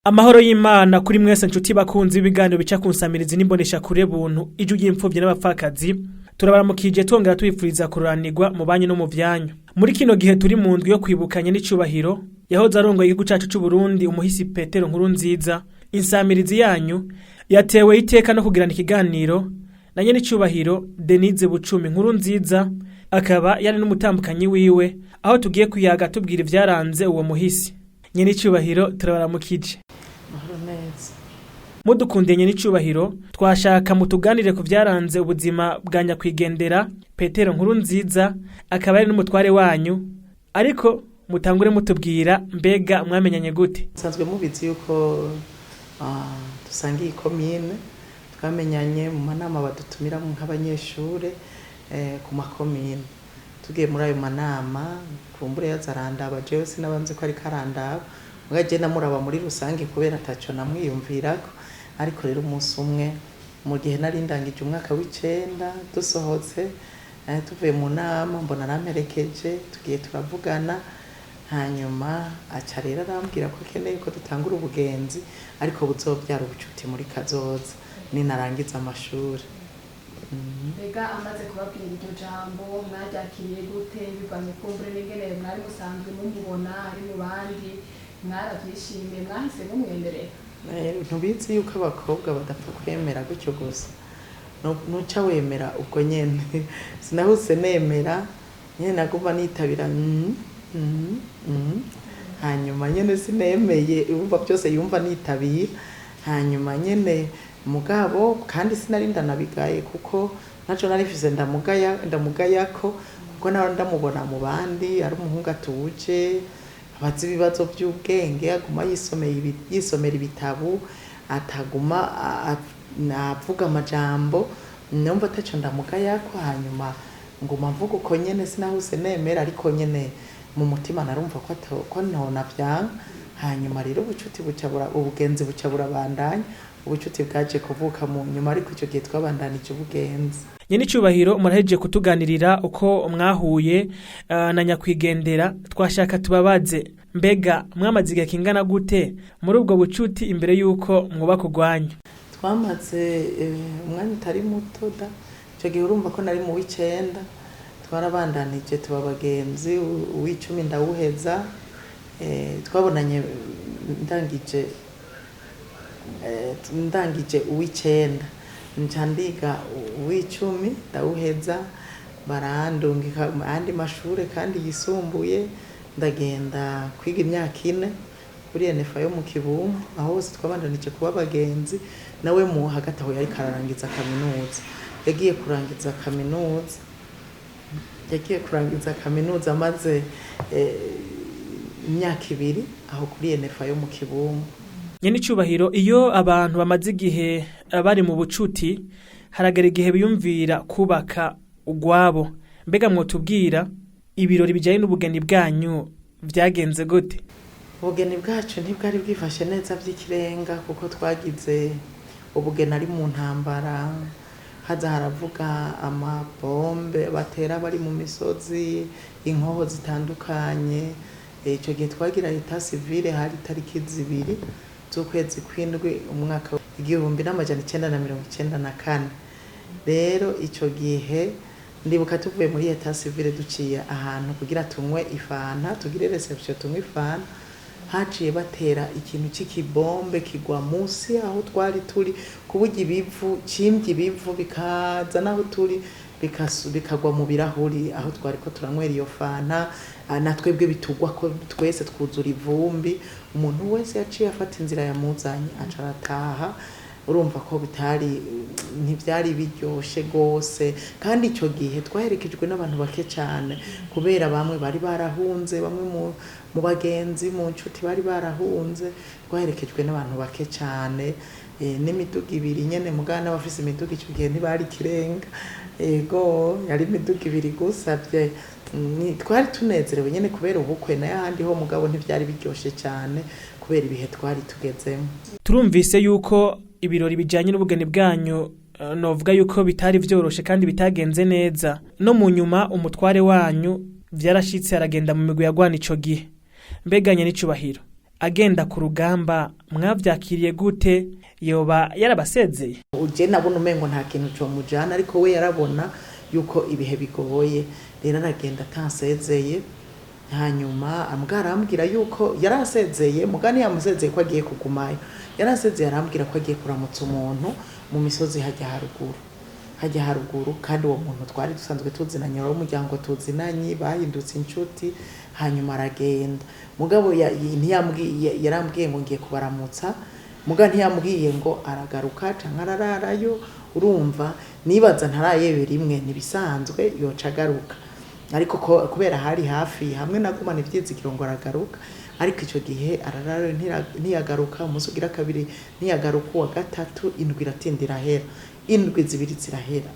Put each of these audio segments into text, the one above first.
Amahoro y'Imana kuri mwese nshuti bakunzi b'ibiganiro bica ku nsamirizi n'imbonesha kure buntu iju y'imfuvye n'abapfakazi turabaramukije twongera tubifuriza kuranirwa mu banyu no mu vyanyu. Muri kino gihe turi mu ndwi yo kwibuka nyenicubahiro yahoze arongoye igihugu cacu c'u Burundi umuhisi Petero Nkurunziza, insamirizi yanyu yatewe iteka no kugirana ikiganiro na nyenicubahiro Deniza Nkurunziza, akaba yari n'umutambukanyi wiwe, aho tugiye kuyaga tubwira ivyaranze uwo muhisi. Nyenicubahiro turabaramukije. Mudukundiye nyenicubahiro twashaka mutuganire ku vyaranze ubuzima bwa nyakwigendera Petero Nkurunziza, akaba ari n'umutware wanyu, ariko mutangure mutubwira mbega mwamenyanye gute? Sanzwe mubizi yuko dusangiye komine, twamenyanye mu manama badutumira nk'abanyeshure ku makomine. Tugiye muri ayo manama kumbure yazarandaba jewe sinabanze ko ari karandaba, mugaje namuraba muri rusange kubera ataco namwiyumvirako. Ariko rero umunsi umwe mu gihe nari ndangije umwaka w'icenda dusohotse tuvuye mu nama mbona namperekeje tugiye turavugana, hanyuma aca rero arambwira ko akeneye ko dutangura ubugenzi ariko buzobyara ubucuti muri kazoza ninarangiza amashuri. Mbega amaze kubabwira iryo jambo mwaryakiriye gute? Bivanye kumbure n'ingene mwari musanzwe mumubona ari mu bandi, mwaravyishimiye, mwahise mumwenderera? Ntubizi yuko abakobwa badapfa kwemera gutyo gusa, nuca wemera ubwo nyene. Sinahuse nemera nyene, naguma nitabira hanyuma nyene sinemeye urumva byose yumva nitabira, hanyuma nyene mugabo kandi sinari ndanabigaye kuko naco narifise ndamugayako kuko naho ndamubona mu bandi ari umuhungu atuje abazi ibibazo by'ubwenge, aguma yisomera ibitabu, ataguma avuga amajambo, numva ataco ndamugayako. Hanyuma nguma mvuga uko nyene sinahuse nemera, ariko nyene mu mutima narumva ko ntona vyanga. Hanyuma rero ubucuti ubugenzi buca burabandanya, ubucuti bwaje kuvuka mu nyuma, ariko ico gihe twabandanije ubugenzi. Nyenicubahiro muraheje kutuganirira uko mwahuye na nyakwigendera, twashaka tubabaze mbega mwamaze igihe kingana gute muri ubwo bucuti imbere yuko mwoba kugwanya? Twamaze umwanya utari muto da, ico gihe urumva ko nari mu w'icenda, twarabandanije tuba abagenzi, uw'icumi ndawuheza, twabonanye ndangije uw'icenda nca ndiga uw'icumi ndawuheza, barandungika andi mashure kandi yisumbuye, ndagenda kwiga imyaka 4 kuri NFA yo mu Kibumbu, aho hose twabandanije kuba abagenzi. Nawe mu hagati aho yari kararangiza kaminuza, yagiye kurangiza kaminuza maze imyaka 2 aho kuri NFA yo mu Kibumbu. Nyenicubahiro iyo abantu bamaze igihe bari mu bucuti haragera igihe biyumvira kubaka ugwabo, mbega mwotubwira ibirori bijanye n'ubugeni bwanyu vyagenze gute? Ubugeni bwacu ntibwari bwifashe neza vy'ikirenga kuko twagize ubugeni ari mu ntambara, haza haravuga amabombe batera bari mu misozi, inkoho zitandukanye. Ico gihe twagira leta civile, hari tariki 2 z'ukwezi kw'indwi umwaka 1994. Rero ico gihe ndibuka tuvuye muri leta civile duciye ahantu kugira tunywe ifanta, tugire reception tunywe ifanta, haciye batera ikintu c'ikibombe kigwa musi aho twari turi, kuburyo ibivu bikaza naho turi bikagwa mu birahuri aho twari ko turanywera iyo fanta, natwebwe bitugwa ko twese twuzura ivumbi. Umuntu wese yaciye afata inzira yamuzanye aca arataha. Urumva ko ntivyari biryoshe gose, kandi ico gihe twaherekejwe n'abantu bake cane kubera bamwe bari barahunze, bamwe mu bagenzi mu nshuti bari barahunze. Twaherekejwe n'abantu bake cane, n'imiduga 2 nyene, mugana n'abafise imiduga ico gihe ntibari kirenga, ego yari imiduga 2 gusa. Twari tunezerewe nyene kubera ubukwe, na yandi ho mugabo ntivyari biryoshe cane kubera ibihe twari tugezemo. Turumvise yuko ibirori bijanye n'ubugeni bwanyu novuga yuko bitari vyoroshe kandi bitagenze neza, no mu nyuma umutware wanyu vyarashitse aragenda mu migwi yagwana ico gihe. Mbega nyenicubahiro agenda ku rugamba mwavyakiriye gute? Yoba yarabasezeye? Uje nabona umengo nta kintu cyo mujana, ariko we yarabona yuko ibihe bigoye, rero aragenda atansezeye. Hanyuma arambwira yuko yarasezeye, mugani yamusezeye ko agiye kugumayo. Yarasezeye arambwira ko agiye kuramutsa umuntu mu misozi hajya haruguru, kandi uwo muntu twari dusanzwe tuzinanye wo muryango tuzinanye, bahindutse inshuti. Hanyuma aragenda, mugabo yarambwiye ngo ngiye kubaramutsa, muga ntiyambwiye ngo aragaruka canke arararayo. Urumva nibaza ntarayewe rimwe nibisanzwe yoca agaruka, ariko kubera hari hafi hamwe nagumana ivyizigiro ngo aragaruka. Ariko ico gihe arararayo ntiyagaruka. Umunsi ugira kabiri ntiyagaruka, wa gatatu indwi iratindira hera, indwi zibiri zirahera.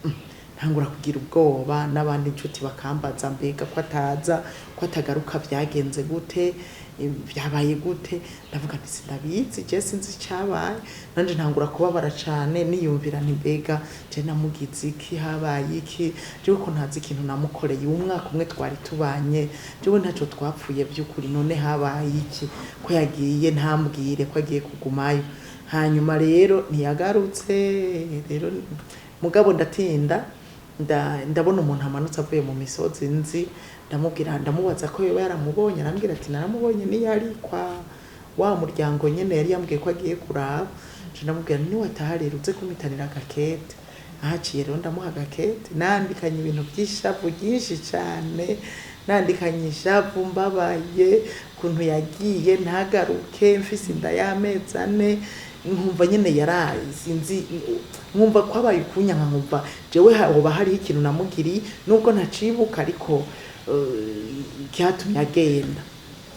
Ntangura kugira ubwoba, n'abandi inshuti bakambaza mbega ko ataza, ko atagaruka vyagenze gute, byabaye gute. Ndavuga nti sindabizi, je sinzi cyabaye. Nanje ntangura kubabara cyane, niyumvira nti mbega je namugize iki, habaye iki, je ko ntazi ikintu namukoreye. Umwaka umwe twari tubanye, je ntaco twapfuye by'ukuri, none habaye iki ko yagiye ntambwire ko agiye kugumayo. Hanyuma rero ntiyagarutse. Rero mugabo ndatinda, ndabona umuntu amanutse avuye mu misozi nzi, ndamubaza ko yoba yaramubonye. Arambwira ati naramubonye, ni yari kwa wa muryango nyene yari yambwiye ko agiye kuraba. Ndamubwira ni wataha rero uze kumitanira agakete. Ahaciye rero ndamuha agakete, nandikanye ibintu by'ishavu byinshi cyane, nandikanye ishavu mbabaye kuntu yagiye ntagaruke, mfise inda y'amezi 4. Nkumva nyene yarazinzi, nkumva kwabaye ukunya, nkumva jewe hoba hari ikintu namugiriye, nubwo ntacibuka, ariko cyatumye agenda.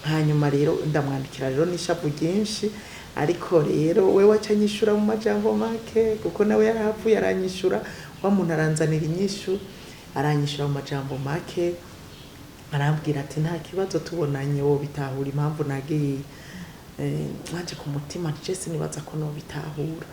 Hanyuma rero ndamwandikira rero n'ishavu ryinshi, ariko rero we wacanyishura mu majambo make, kuko nawe yarapfuye aranyishura. Wa muntu aranzanira inyishu, aranyishura mu majambo make, arambwira ati nta kibazo, tubonanye wo bitahura impamvu nagiye. Nanje ku mutima Jesse nibaza ko no bitahura.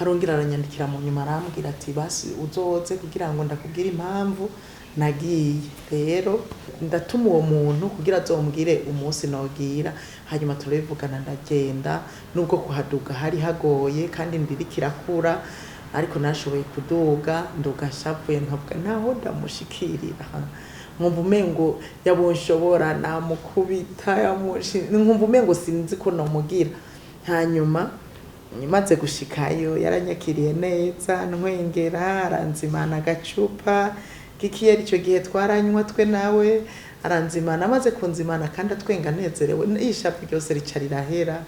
Arongera aranyandikira mu nyuma arambwira ati basi uzoze kugira ngo ndakubwira impamvu nagiye. Rero ndatuma uwo muntu kugira azombwire umunsi nogira. Hanyuma turabivugana, ndagenda. Nubwo kuhaduga hari hagoye kandi ndirikirakura, ariko nashoboye kuduga, nduga shavuye nkavuga naho ndamushikirira. Nkumva umengo yabonshobora namukubita, nkumva umengo sinzi ko nomugira. Hanyuma maze gushikayo yaranyakiriye neza, ntwengera, aranzimana agacupa k'ikiyeri. Ico gihe twaranywa twe nawe, aranzimana. Amaze kunzimana kandi atwenga nezerewe, ishapu ryose rica rirahera.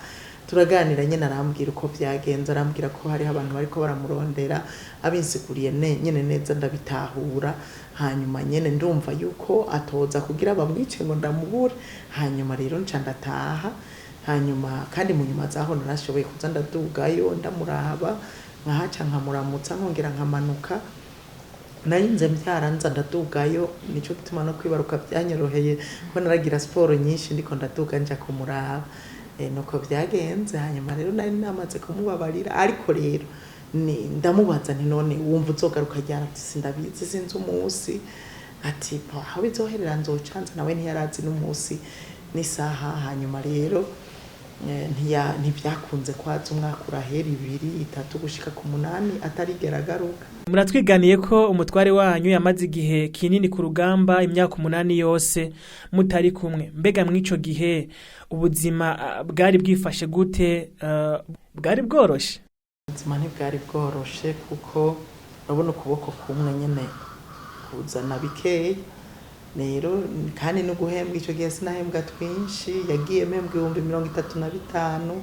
Turaganira nyene, arambwira uko vyagenze, arambwira ko hari abantu bariko baramurondera, abinsiguriye nyene neza ndabitahura. Hanyuma nyene ndumva yuko atoza kugira bamwice ngo ndamubure. Hanyuma rero nca ndataha. Hanyuma kandi mu nyuma zaho narashoboye kuza ndadugayo, ndamuraba, nkahaca nkamuramutsa, nkongera nkamanuka. Narinze mbyaranza ndadugayo, nico gituma no kwibaruka byanyoroheye, ko naragira siporo nyinshi ndiko ndaduga nja kumuraba. Nuko vyagenze. Hanyuma rero nari namaze kumubabarira, ariko rero ndamubaza nti none wumva uzogaruka ryari? Sindabizi, sinzi umunsi. Ati aho bizoherera nzocanza, nawe ntiyarazi n'umunsi n'isaha. Hanyuma rero ntibyakunze kwaza umwaka urahera 2, 3 gushika ku 8 atarigera agaruka. Muratwiganiye ko umutware wanyu yamaze igihe kinini ku rugamba, imyaka 8 yose mutari kumwe. Mbega mwico gihe ubuzima bwari bwifashe gute? Bwari bworoshe? Ubuzima ntibwari bworoshe, kuko urabona ukuboko kumwe nyene kuzana bikeye. Rero kandi no guhembwa ico gihe sinahembwa twinshi, yagiye mpembwa 35,000.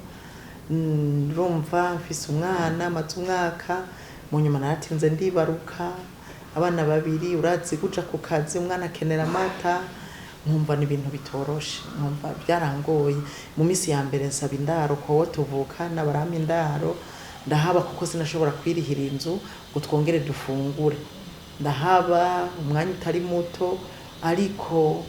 Urumva mfise umwana amaze umwaka, mu nyuma naratinze ndibaruka, abana 2, urazi guca ku kazi, umwana akenera amata. Nkumva ni ibintu bitoroshe, nkumva byarangoye. Mu misi ya mbere nsaba indaro ko tuvuka n'abarama indaro, ndahaba kuko sinashobora kwirihira inzu ngo twongere dufungure. Ndahaba umwanya utari muto, ariko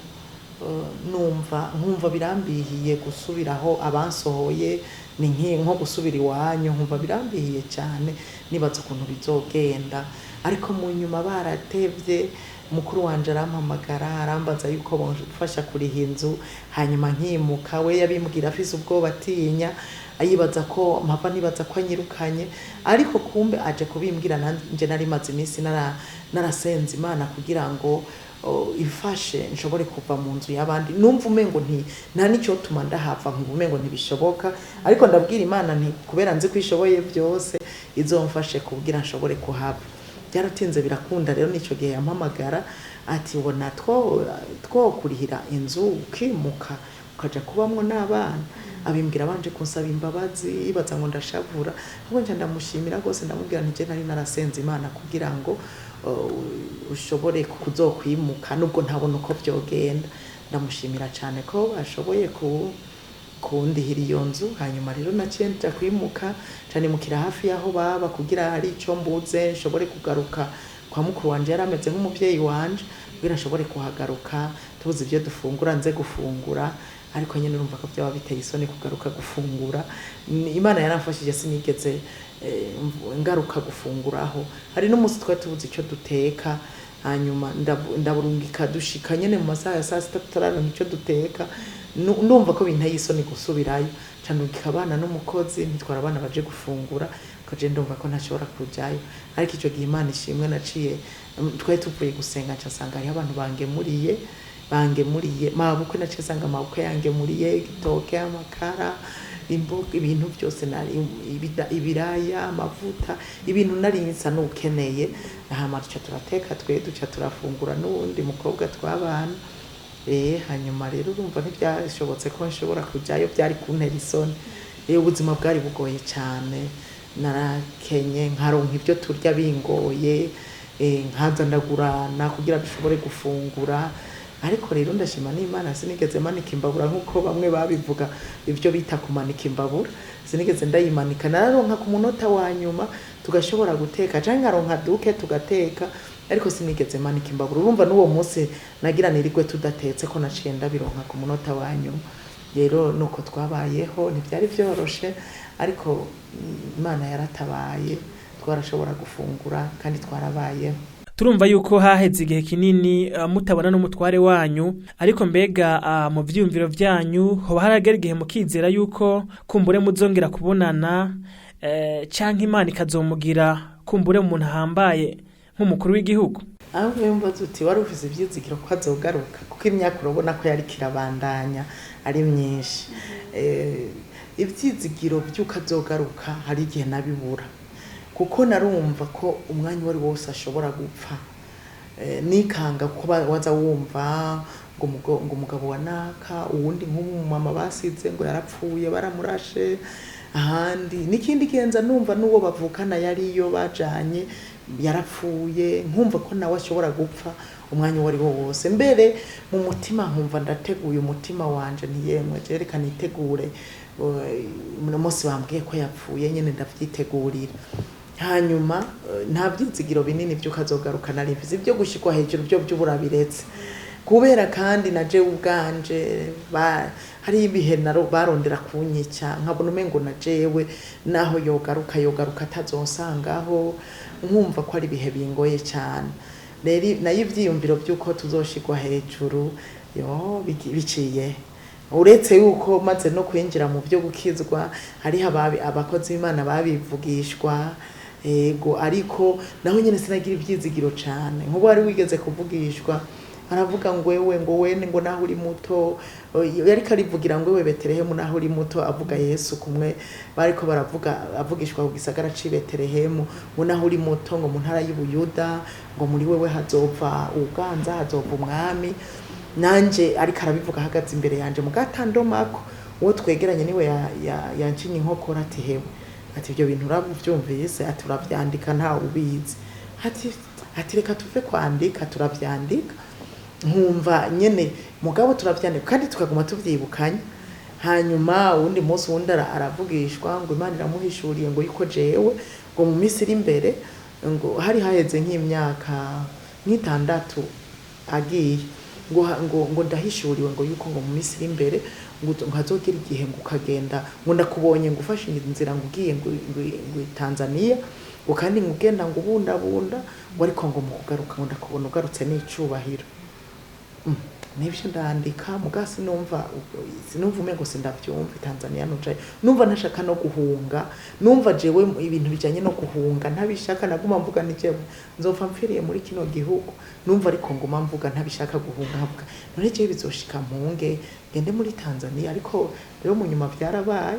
nkumva birambihiye gusubiraho abansohoye, ni nko gusubira iwanyu. Nkumva birambihiye cyane, nibaza ukuntu bizogenda. Ariko mu nyuma baratevye, mukuru wanje arampamagara arambaza yuko bamfasha kuriha inzu hanyuma nkimuka we yabimbwira afise ubwoba atinya ayibaza ko mpava nibaza ko anyirukanye ariko kumbe aje kubimbwira nanje nari maze iminsi narasenze Imana kugira ngo ifashe nshobore kuva mu nzu y'abandi numva umengo nta nicyo tuma ndahava nkumva umengo ntibishoboka ariko ndabwira Imana nti kubera nzi kwishoboye byose izomfashe kugira nshobore kuhava byaratinze birakunda rero nico gihe yampamagara ati ubona two kurihira inzu ukimuka ukaja kubamwo n'abana abimbwira banje kunsaba imbabazi ibaza ngo ndashavura ahubwo nje ndamushimira gose ndamubwira nti je nari narasenze Imana kugira ngo ushobore kuzokwimuka nubwo ntabona uko byogenda ndamushimira cyane ko ashoboye kundihira iyo nzu hanyuma rero naciye nja kwimuka cyane mukira hafi yaho baba kugira ari ico mbuze nshobore kugaruka kwa mukuru wanje yarameze nk'umuvyeyi wanje kugira nshobore kuhagaruka tubuze ibyo dufungura nze gufungura ariko nyene urumva ko byaba biteye isoni kugaruka gufungura Imana yaramfashije sinigeze ngaruka gufunguraho hari n'umunsi twa tubuze ico duteka hanyuma ndaburungika dushika nyene mu masaha ya 6 tutarana ico duteka ndumva ko bintaye isoni gusubirayo candukika abana n'umukozi ntitwara abana baje gufungura kaje ndumva ko ntashobora kujayo ariko ico gihe Imana ishimwe naciye twari tuvuye gusenga nsanga hari abantu bangemuriye mabukwe naciye sanga mabukwe yangemuriye igitoke amakara imboga ibintu byose nari ibiraya amavuta ibintu nari nsa n'ukeneye hama duca turateka duca turafungura n'undi mukobwa twabana hanyuma rero urumva ntibyashobotse ko nshobora kujayo byari kuntera isoni ubuzima bwari bugoye cyane narakenye nkaronka ibyo turya bingoye nkaza ndagurana kugira dushobore gufungura ariko rero ndashima n'Imana sinigeze manika imbabura nkuko bamwe babivuga ibyo bita kumanika imbabura sinigeze ndayimanika nararonka ku munota wa nyuma tugashobora guteka canke nkaronka duke tugateka ariko sinigeze manika imbabura urumva n'uwo munsi nagira nirigwe tudatetse ko naciye ndabironka ku munota wa nyuma rero nuko twabayeho ntibyari byoroshe ariko Imana yaratabaye twarashobora gufungura kandi twarabayeho turumva yuko haheze igihe kinini mutabona n'umutware wanyu ariko mbega mu vyumviro vyanyu hoba haragera igihe mukizera yuko kumbure muzongera kubonana canke Imana ikazomugira kumbure umuntu ahambaye nk'umukuru w'igihugu aho yumva uti wari ufise ivyizigiro ko azogaruka kuko imyaka urabona ko yari kirabandanya ari myinshi ivyizigiro by'uko azogaruka hari igihe nabibura kuko narumva ko umwanya wari wose ashobora gupfa nikanga kuba waza wumva ngo umugabo wa naka uwundi nk'umumama basize ngo yarapfuye baramurashe ahandi nikindi genza numva nuwo bavukana yariyo bajanye yarapfuye nkumva ko nawe ashobora gupfa umwanya wari wose mbere mu mutima nkumva ndateguye umutima wanje ntiyemwe jereka nitegure mu munsi bambwiye ko yapfuye nyene ndavyitegurira hanyuma nta byizigiro binini byo kazogaruka narivize byo gushikwa hejuru byo by'uburabiretse kubera kandi naje ubwanje hari ibihe barondera kunyica nkabona umengo najewe naho yogaruka atazonsangaho nkumva ko ari ibihe bingoye cyane rero nayo ivyiyumviro byuko tuzoshikwa hejuru biciye uretse yuko maze no kwinjira mu byo gukizwa hari abakozi b'Imana babivugishwa ego ariko naho nyene sinagira ibyizigiro cyane nkubo ari wigeze kuvugishwa aravuga ngo wene ngo naho uri muto yari karivugira ngo wewe Betelehemu naho uri muto avuga Yesu kumwe bariko avugishwa ku gisagara ci Betelehemu ngo naho uri muto ngo mu ntara y'Ubuyuda ngo muri wewe hazova uganza hazova umwami nanje ariko arabivuga hagaze imbere yanje mu gatandomako uwo twegeranye niwe yancinye inkokora ati hewe ati ibyo bintu urabyumvise ati uravyandika nta ubizi ati reka tuve kwandika turavyandika nkumva nyene mugabo turavyandika kandi tukaguma tuvyibukanye hanyuma undi munsi wundi aravugishwa ngo Imana iramuhishuriye ngo yuko jewe ngo mu minsi iri imbere ngo hari haheze nk'imyaka nk'itandatu agiye ngo ndahishuriwe ngo yuko ngo mu minsi iri imbere ngo hazogera igihe ngo ukagenda ngo ndakubonye ngo ufashe inzira ngo ugiye ngo Tanzania ngo kandi ngo ugenda ngo ubundabunda ngo ariko ngo mu kugaruka ngo ndakubona ugarutse n'icubahiro. Nibyo ndandika mugasi numva umengo sindavyumva Tanzania noje numva ntashaka no guhunga, numva jewe ibintu bijanye no guhunga ntabishaka, naguma mvuga ni jewe nzopfa mpfiriye muri kino gihugu, numva ariko nguma mvuga ntabishaka guhunga, havuga none jewe bizoshika mpunge ngende muri Tanzania. Ariko rero mu nyuma vyarabaye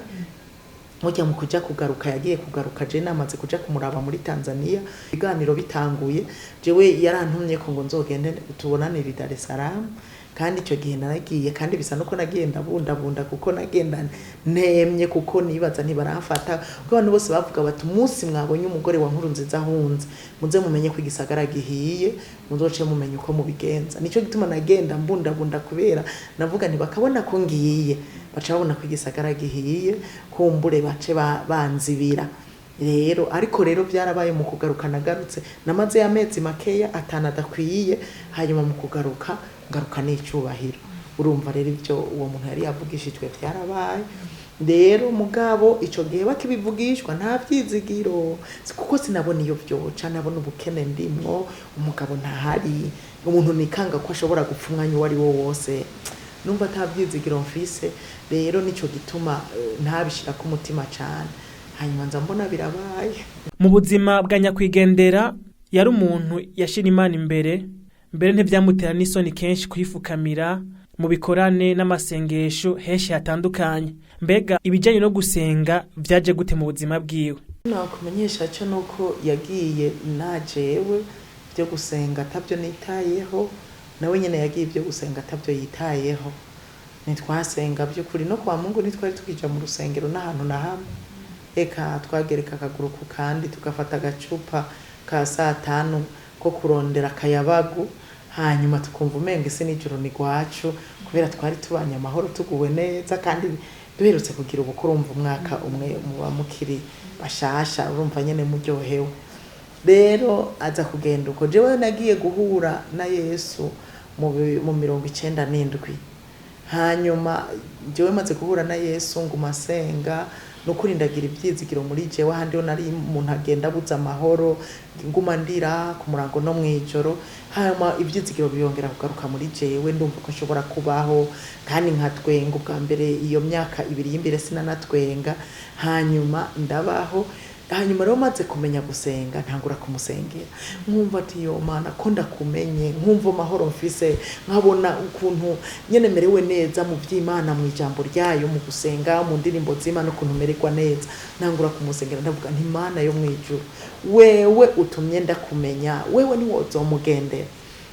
mujya mu kuja kugaruka, yagiye kugaruka je namaze kuja kumuraba muri Tanzania, ibiganiro bitanguye jewe yarantumye ko ngo nzogende tubonane Dar es Salaam, kandi icyo gihe naragiye, kandi bisa nuko nagiye ndabundabunda kuko nagenda ntemye kuko nibaza ntibaramfata, kuko abantu bose bavuga bati umunsi mwabonye umugore wa Nkurunziza ahunze muze mumenye ko igisagara gihiye, muzoce mumenye uko mubigenza. Nico gituma nagenda mbundabunda kubera navuga nti bakabona ko ngiye baca babona ko igisagara gihiye, kumbure bace banzibira. Rero ariko rero byarabaye mu kugaruka nagarutse namaze y'amezi makeya atanadakwiye, hanyuma mu kugaruka ngaruka n'icubahiro. Urumva rero ibyo uwo muntu yari yavugishijwe byarabaye. Rero mugabo ico gihe bakibivugishwa nta vyizigiro kuko sinabona iyo vyoca, nabona ubukene ndimwo, umugabo ntahari, umuntu nikanga ko ashobora gupfa umwanya wari wo wose, numva nta vyizigiro mfise. Rero nico gituma ntabishira ku mutima cyane, hanyuma nza mbona birabaye. Mu buzima bwa nyakwigendera yari umuntu yashira Imana imbere, mbere ntivyamutera n'isoni kenshi kwifukamira mu bikorane n'amasengesho henshi hatandukanye. Mbega ibijanye no gusenga vyaje gute mu buzima bwiwe? Nakumenyesha cyo nuko yagiye najewe byo gusenga atabyo nitayeho, nawe nyene yagiye byo gusenga atabyo yitayeho. Nitwasenga byo kuri no kwa Mungu nitwari tukija mu rusengero n'ahantu na hamwe, eka twagereka akaguru ku kandi tugafata agacupa ka 5 ko kurondera akayabagu, hanyuma tukumva umenga isi n'ijuru ni gwacu kubera twari tubanye amahoro tuguwe neza, kandi duherutse kugira ubukuru umva umwaka umwe muba mukiri bashasha, urumva nyene muryohewe. Rero aza kugenda uko jewe nagiye guhura na Yesu mu 97, hanyuma jewe maze guhura na Yesu nguma senga nukuri ndagira ibyizigiro muri jewe, handi nari umuntu agenda buza amahoro nguma ndira ku murango no mwijoro, hanyuma ibyizigiro biyongera kugaruka muri jewe, ndumva ko nshobora kubaho kandi nkatwenga. Ubwa mbere iyo myaka 2 y'imbere sinanatwenga, hanyuma ndabaho. Hanyuma rero maze kumenya gusenga ntangura kumusengera, nkumva ati yo Mana ko ndakumenye, nkumva amahoro mfise, nkabona ukuntu nyene merewe neza mu by'Imana, mu ijambo ryayo, mu gusenga, mu ndirimbo z'Imana, ukuntu mererwa neza. Ntangura kumusengera ndavuga nti Mana yo mwijuru, wewe utumye ndakumenya, wewe ni wozomugendera.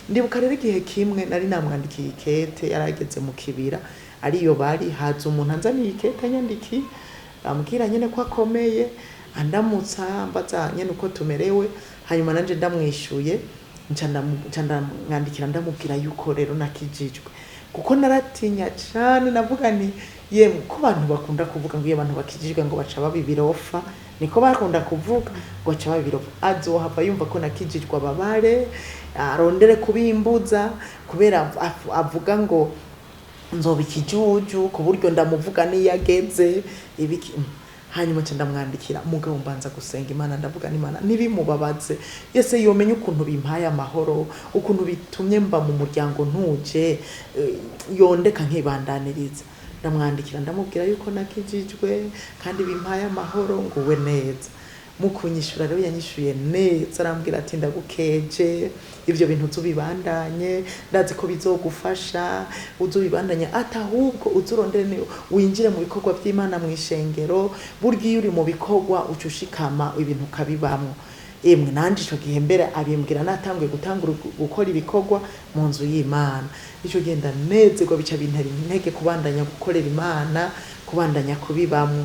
Ndibuka rero igihe kimwe nari namwandikiye ikete, yarageze mu kibira ariyo bari haza umuntu anzaniye ikete nyandiki, ambwira nyene ko akomeye, andamutsa mbaza nyene uko tumerewe, hanyuma nanje ndamwishuye ncanda mwandikira ndamubwira yuko rero nakijijwe, kuko naratinya cyane. Navuga ni yemwe ko abantu bakunda kuvuga ngo iyo abantu bakijijwe ngo baca babibirofa, niko bakunda kuvuga ngo baca babibirofa, azohava yumva ko nakijijwe ababare arondere kubimbuza kubera avuga ngo nzoba ikijuju ku buryo ndamuvuga niyageze ibiki. Hanyuma cyenda mwandikira mugabo mbanza gusenga Imana, ndavuga n'Imana nibimubabaze yese yomenye ukuntu bimpaye amahoro, ukuntu bitumye mba mu muryango ntuje, yondeka nkibandaniriza. Ndamwandikira ndamubwira yuko nakijijwe kandi bimpaye amahoro nguwe neza. Mukunyishura rero yanyishuye neza, arambwira ati ndagukeje, ivyo bintu uzubibandanye, ndazi ko bizogufasha, uzubibandanye atahubwo uzurondere winjire mu bikorwa by'Imana mu ishengero, buryo uri mu bikorwa ucushikama ibintu kabibamwo. Emwe nanje ico gihe mbere abimbwira natanguye gutangura gukora ibikorwa mu nzu y'Imana. Ico genda nezerwa bica bintera intege kubandanya gukorera Imana, kubandanya kubibamwo.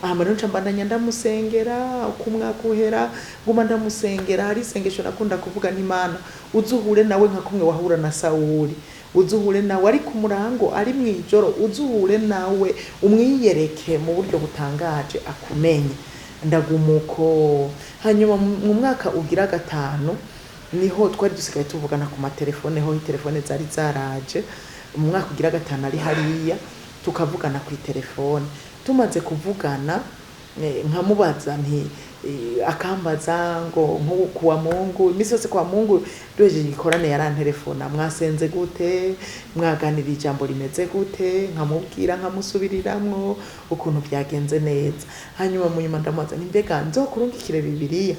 Rero ncambandanya ndamusengera, ukumwaka uhera nguma ndamusengera. Hari isengesho nakunda kuvuga n'Imana, uzuhure nawe nka kumwe wahura na Sawuli, uzuhure nawe ari ku murango ari mwijoro, uzuhure nawe umwiyereke mu buryo butangaje akumenye. Ndagumuko hanyuma mu mwaka ugira 5 niho twari dusigaye tuvugana ku matelefone ho telefone zari zaraje mu mwaka ugira gatanu ari hariya tukavugana ku telefone tumaze kuvugana nkamubaza nti akambaza ngo kuwa Mungu imisi yose kwa Mungu doje ikorane yarantelefona mwasenze gute mwaganira ijambo rimeze gute nkamubwira nkamusubiriramwo ukuntu byagenze neza hanyuma mu nyuma ndamaza nimbega nzokurungikire Bibiliya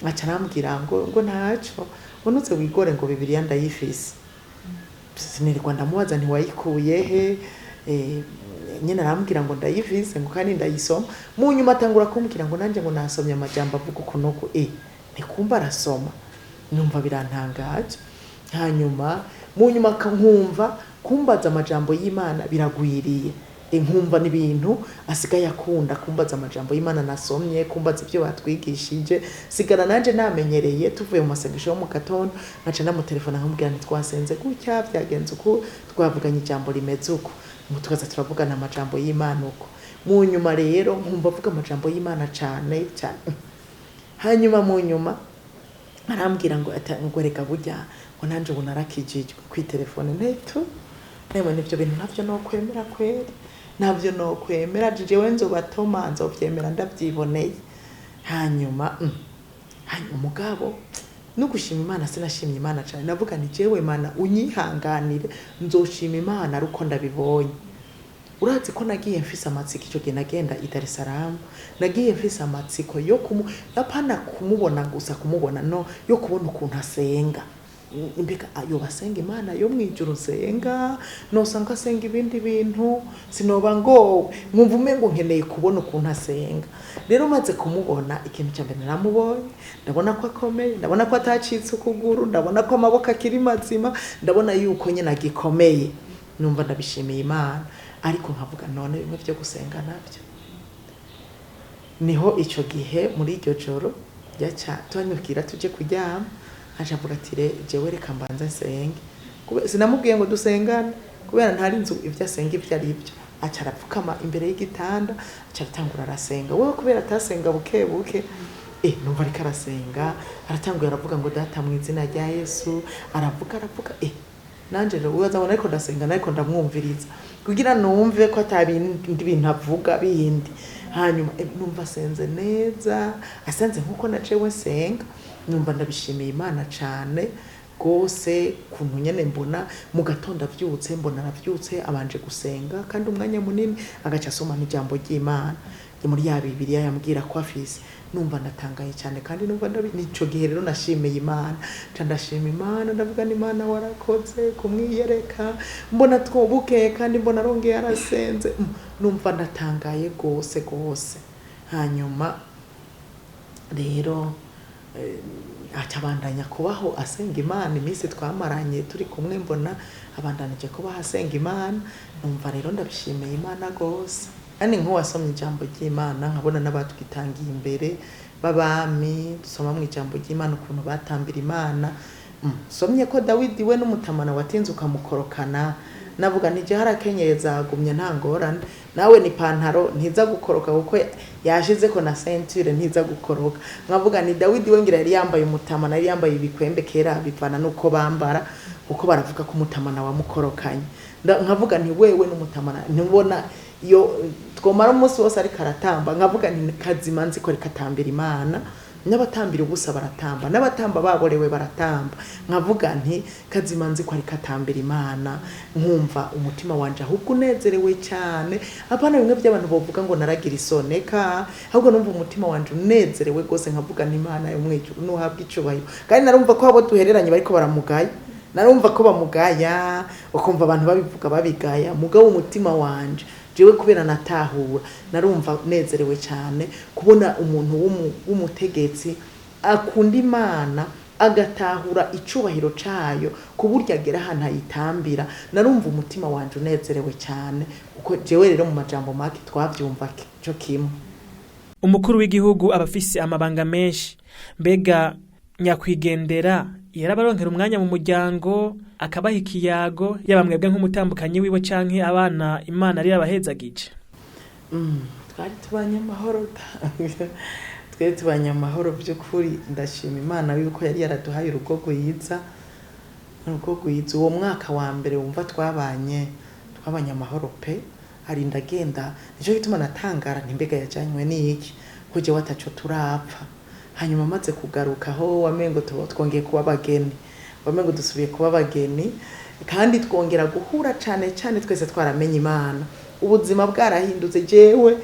aca arambwira ngo ntaco unuze wigore ngo Bibiliya ndayifise sinirwa ndamubaza nti wayikuye he nyene arambwira ngo ndayivise ngo kandi ndayisoma mu nyuma atangura kumbwira ngo nanje ngo nasomye amajambo avuga ukuntu ntikumva arasoma numva birantangaje hanyuma mu nyuma nkumva kumbaza amajambo y'Imana biragwiriye nkumva n'ibintu asigaye akunda kumbaza amajambo y'Imana nasomye kumbaza ibyo batwigishije sigara nanje namenyereye tuvuye mu masengesho yo mu gatondo nkaca ndamutelefona nkamubwira nti twasenze gutya byagenze uko twavuganye ijambo rimeze uko tukaza turavugana amajambo y'Imana uko mu nyuma rero nkumva avuga amajambo y'Imana cyane hanyuma mu nyuma arambwira ngo reka burya ngo nanje ngo narakijijwe ku telefone neto nemwe nivyo bintu ntavyo no kwemera kweri navyo no kwemera jewe nzobatoma nzovyemera ndavyiboneye hanyuma umugabo no gushima Imana sinashimye Imana cyane navuga ni jewe Mana unyihanganire nzoshima Imana aruko ndabibonye urazi ko nagiye mfise amatsiko ico gihe nagenda i Dar es Salaam nagiye mfise amatsiko yo yapana kumubona gusa kumubona no yo kubona ukuntu asenga imbega ayo basenga Imana yo mwijuru senga no sanga senga ibindi bintu sinoba ngo mwumva umengo nkeneye kubona ukuntu asenga rero maze kumubona ikintu cyambere naramubonye ndabona ko akomeye ndabona ko atacitse ukuguru ndabona ko amaboko akiri mazima ndabona yuko nyene agikomeye numva ndabishimiye Imana ariko nkavuga none bimwe byo gusenga nabyo niho ico gihe muri iryo joro yaca twanyukira tuje kuryama ajavuga ati jewe reka mbanza nsenge sinamubwiye ngo dusengane kubera ntari nzu ivyo asenga ivyo ari byo aca arapfukama imbere y'igitanda aca aratangura arasenga wewe kubera atasenga buke buke numva ariko arasenga aratangura aravuga ngo data mu izina rya Yesu aravuga nanje rero uzabona ariko ndasenga ariko ndamwumviriza kugira numve ko atabindi bintu avuga bindi hanyuma numva senze neza asenze nkuko nacewe senga numva ndabishimiye Imana cyane gose kuntu nyene mbona mu gatondo avyutse mbona aravyutse abanje gusenga kandi umwanya munini agaca asoma n'ijambo ry'Imana muri ya Bibiliya yambwira ko afise numva ndatangaye cyane kandi numva nico gihe rero nashimiye Imana ndashima Imana ndavuga ni Imana warakoze kumwiyereka mbona twobuke kandi mbona arongeye arasenze numva ndatangaye gose hanyuma rero acabandanya kubaho asenga Imana iminsi twamaranye turi kumwe mbona abandanije kubaho asenga Imana numva rero ndabishimiye Imana gose kandi nk'uwasomye ijambo ry'Imana nkabona n'abatwitangiye imbere babami dusoma mu ijambo ry'Imana ukuntu batambira Imana somye ko Dawidi we n'umutamana watinze ukamukorokana navuga nije harakenyereza agumye ntangorane nawe ni pantaro ntiza gukoroka kuko yashize ko na ceinture ntiza gukoroka nkavuga ni Dawidi we ngira yari yambaye umutamana yari yambaye ibikwembe kera bivana nuko bambara kuko baravuga ko umutamana wamukorokanye nkavuga nti wewe n'umutamana ntubona yo twomara umunsi wose ari karatamba nkavuga ni kazima nzi ko rikatambira Imana n'abatambira ubusa baratamba n'abatamba baborewe baratamba nkavuga nti kazima nzi ko ari katambira Imana nkumva umutima wanje ahubwo unezerewe cyane apana bimwe by'abantu bovuga ngo naragira isoneka ahubwo numva umutima wanje unezerewe gose nkavuga ni Imana yo mwijuru no habwa icubahiro kandi narumva ko abo duhereranye bariko baramugaya narumva ko bamugaya ukumva abantu babivuga babigaya mugabo umutima wanje jewe kubera natahura narumva nezerewe cyane kubona umuntu w'umutegetsi akunda Imana agatahura icubahiro cayo kuburya agera ahantu ayitambira narumva umutima wanje unezerewe cyane uko jewe rero mu majambo make twavyumva cyo kimwe umukuru w'igihugu abafise amabanga menshi mbega nyakwigendera yarabaronkera umwanya mu muryango akabaha ikiyago yabamwebwe nk'umutambukanyi wiwe canke abana Imana ari abahezagije twari tubanye amahoro twe tubanye amahoro by'ukuri ndashima Imana yuko yari yaraduhaye urugo rwiza uwo mwaka wa mbere wumva twabanye amahoro pe ari ndagenda nico gituma natangara ntimbega yajanywe n'iki kuje wataco turapfa hanyuma maze kugaruka ho wamengo twongeye kuba bageni wamengo dusubiye kuba bageni kandi twongera guhura cyane twese twaramenye Imana ubuzima bwarahindutse jewe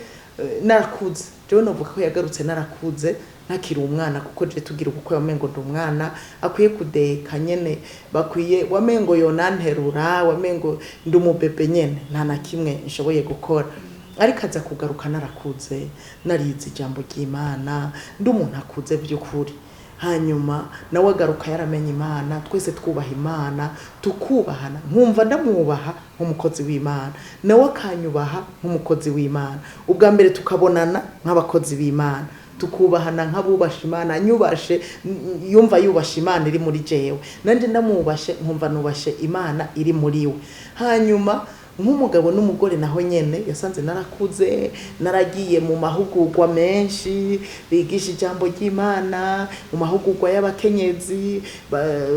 narakuze jewe novuga ko yagarutse narakuze nakiri umwana kuko je tugira ubukwe wamengo ndi umwana akwiye kudeka nyene bakwiye wamengo yonanterura wamengo ndi umubebe nyene nta na kimwe nshoboye gukora ariko aza kugaruka narakuze narize ijambo ry'Imana ndi umuntu akuze by'ukuri hanyuma nawe agaruka yaramenye Imana twese twubaha Imana tukubahana nkumva ndamwubaha nk'umukozi w'Imana nawe akanyubaha nk'umukozi w'Imana ubwa mbere tukabonana nk'abakozi b'Imana tukubahana nk'abubasha Imana nyubashe yumva yubasha Imana iri muri jewe nanje ndamubashe nkumva nubashe Imana iri muri we hanyuma nk'umugabo n'umugore naho nyene yasanze narakuze naragiye mu mahugurwa menshi bigisha ijambo ry'Imana mu mahugurwa y'abakenyezi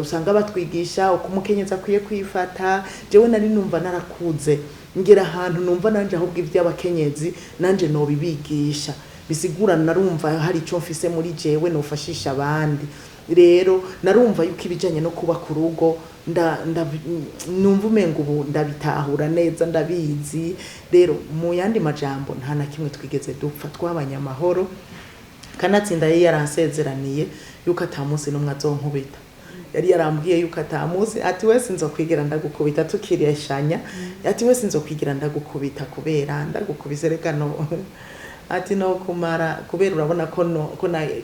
usanga batwigisha uko umukenyezi akwiye kwifata jewe nari numva narakuze ngera ahantu numva nanje ahubwo ivy'abakenyezi nanje no bibigisha bisigura narumva hari ico mfise muri jewe nofashisha abandi rero narumva yuko ibijanye no kuba ku rugo numva umengo ubu ndabitahura neza ndabizi rero mu yandi majambo nta na kimwe twigeze dupfa twabanye amahoro kanatsinda yari yaransezeraniye yuko atamunsi n'umwe azonkubita yari yarambwiye yuko atamunsi ati wese nzokwigera ndagukubita tukireshanya ati wese nzokwigera ndagukubita kubera ndagukubise reka no ati no kumara kubera urabona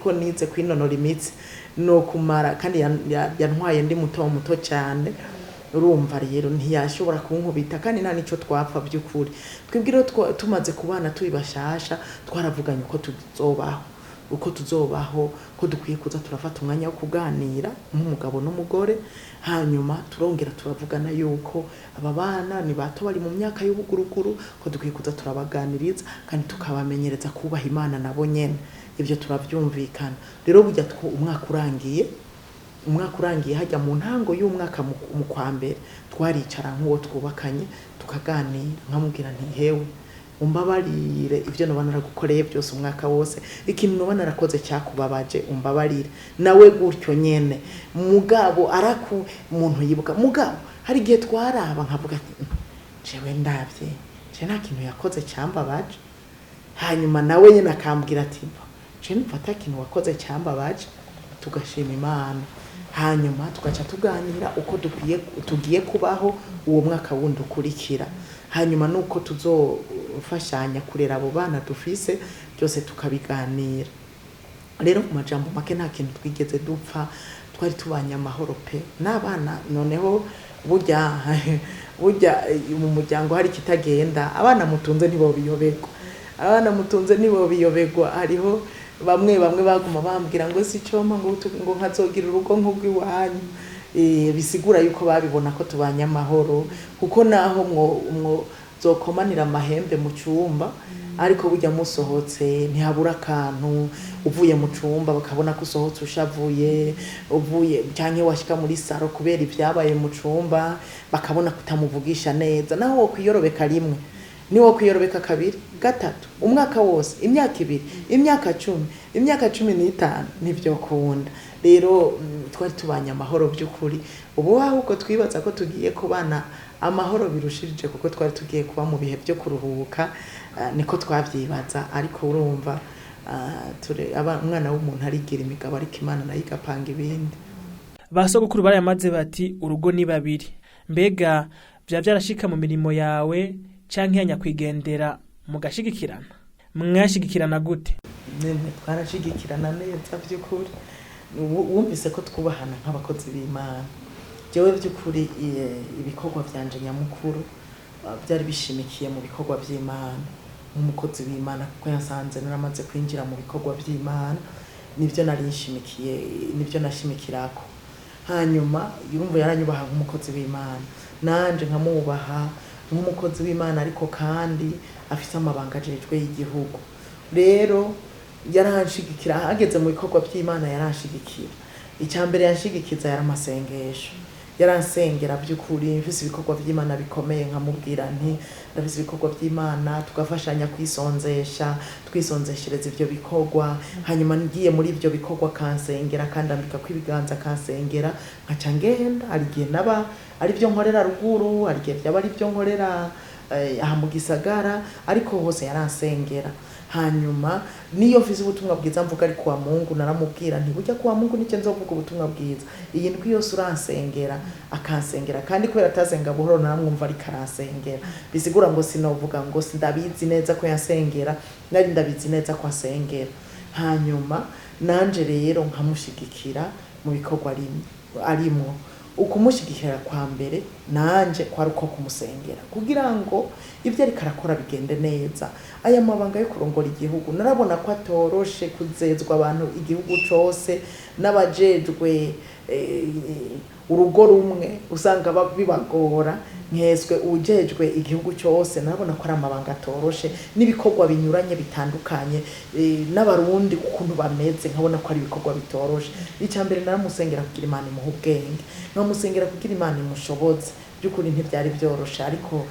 ko nize kwinonora imitsi no kumara kandi yantwaye ndi muto cyane urumva rero ntiyashobora kunkubita kandi nta nico twapfa by'ukuri twibwira tumaze kubana tubibashasha twaravuganye uko tuzobaho ko dukwiye kuza turafata umwanya wo kuganira nk'umugabo n'umugore hanyuma turongera turavugana yuko aba bana ni bato bari mu myaka y'ubuguruguru ko dukwiye kuza turabaganiriza kandi tukabamenyereza kubaha Imana nabo nyene ibyo turavyumvikana rero burya umwaka urangiye hajya mu ntango y'umwaka mu kwa mbere twaricara nk'uwo twubakanye tukaganira nkamubwira nti hewe umbabarire ibyo nobana naragukoreye byose umwaka wose ikintu nobana narakoze cyakubabaje umbabarire nawe gutyo nyene mugabo araku umuntu yibuka mugabo hari gihe twaraba nkavuga jewe ndavye je nta kintu yakoze cyambabaje hanyuma nawe nyene akambwira ati je mfata ikintu wakoze cyambabaje tugashima Imana hanyuma tugaca tuganira uko tugiye kubaho uwo mwaka wundi ukurikira hanyuma nuko tuzofashanya kurera abo bana dufise byose tukabiganira rero mu majambo make nta kintu twigeze dupfa twari tubanye amahoro pe n'abana noneho burya mu muryango hari kitagenda abana mutunze nibo biyobegwa hariho bamwe baguma bambwira ngo si coma ngo nkazogira urugo nk'ubwiwanyu bisigura yuko babibona ko tubanye amahoro kuko naho mwo zokomanira amahembe mu cyumba ariko burya musohotse ntihabura akantu uvuye mu cyumba bakabona ko usohotse ushavuye uvuye cyane washika muri saro kubera ibyabaye mu cyumba bakabona kutamuvugisha neza naho wo kwiyorobeka rimwe niwo kwiyorobeka kabiri gatatu umwaka wose imyaka 2 imyaka 10 imyaka 15 nibyo kunda rero twari tubanye amahoro by'ukuri ubu ahubwo twibaza ko tugiye kubana amahoro birushirije kuko twari tugiye kuba mu bihe byo kuruhuka niko twavyibaza ariko urumva umwana w'umuntu arigira imigabo ariko Imana nayo igapanga ibindi basogokuru barayamaze bati urugo ni babiri mbega byarashika mu mirimo yawe canke ya nyakwigendera mugashigikirana mwashigikirana gute nemwe twarashigikirana neza by'ukuri wumvise ko twubahana nk'abakozi b'Imana jewe by'ukuri ibikorwa byanje nyamukuru byari bishimikiye mu bikorwa by'Imana nk'umukozi w'Imana kuko yasanze naramaze kwinjira mu bikorwa by'Imana nibyo narishimikiye nibyo nashimikirako hanyuma yumva yaranyubaha nk'umukozi w'Imana nanje nkamubaha nk'umukozi w'Imana ariko kandi afise amabanga ajejwe y'igihugu rero yaranshigikira hageze mu bikorwa by'Imana yaranshigikira icyambere yanshigikiza yaramasengesho yaransengera by'ukuri mfise ibikorwa by'Imana bikomeye nkamubwira nti ndafise ibikorwa by'Imana tugafashanya kwisonzesha twisonzeshereza ivyo bikorwa hanyuma ngiye muri ivyo bikorwa kansengera kandambika kwibiganza kansengera nkaca ngenda ari gihe naba ari byo nkorera ruguru ari gihe byaba ari byo nkorera aha mu gisagara ariko hose yaransengera hanyuma niyo mfise ubutumwa bwiza mvuga ari kwa Mungu naramubwira nti burya kwa Mungu nice nzovuga ubutumwa bwiza iyi ndwi yose uransengera akansengera kandi kubera atazenga buhoro naramwumva ari karansengera bisigura ngo sinovuga ngo sindabizi neza ko yasengera nari ndabizi neza ko asengera hanyuma nanje rero nkamushigikira mu bikorwa arimo ukumushigikira kwa mbere nanje kwari uko kumusengera kugira ngo ibyo ari karakora bigende neza aya mabanga yo kurongora igihugu narabona ko atoroshe kuzezwa abantu igihugu cose n'abajejwe urugo rumwe usanga bibagora nkeswe ujejwe igihugu cyose narabona ko ari amabanga atoroshe n'ibikorwa binyuranye bitandukanye n'abarundi ukuntu bameze nkabona ko ari ibikorwa bitoroshe icyambere naramusengera kugira Imana imuhe ubwenge nkamusengera kugira Imana imushoboze byukuri ntibyari byoroshe ariko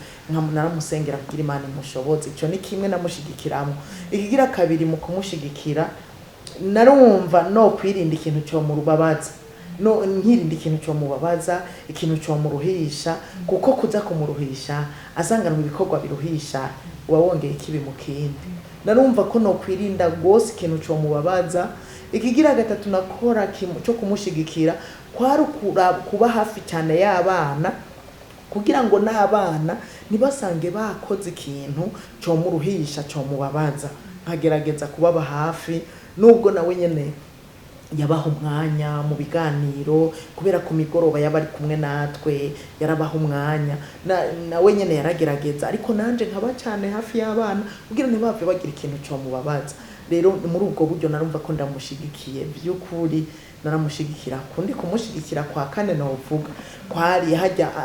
naramusengera kugira Imana imushoboze ico ni kimwe namushigikiramo ikigira kabiri mu kumushigikira narumva no kwirinda ikintu cyo mu rubabaza no nkirinda ikintu cyo mubabaza ikintu cyo muruhisha kuko kuza kumuruhisha asangana mu bikorwa biruhisha wawongeye kibi mu kindi narumva ko no kwirinda gose ikintu cyo mubabaza ikigira gatatu nakora cyo kumushigikira kwari kuba hafi cyane y'abana kugira ngo n'abana nibasange bakoze ikintu cyo muruhisha cyo mubabaza nkagerageza kubaba hafi nubwo nawe nyene yabaho umwanya mu biganiro kubera ku migoroba yabari kumwe natwe yarabaho umwanya nawe nyene yaragerageza ariko nanje nkaba cyane hafi y'abana kugira ntibave bagira ikintu cyo mubabaza rero muri ubwo buryo narumva ko ndamushigikiye by'ukuri naramushigikira kundi kumushigikira kwa kane novuga kwari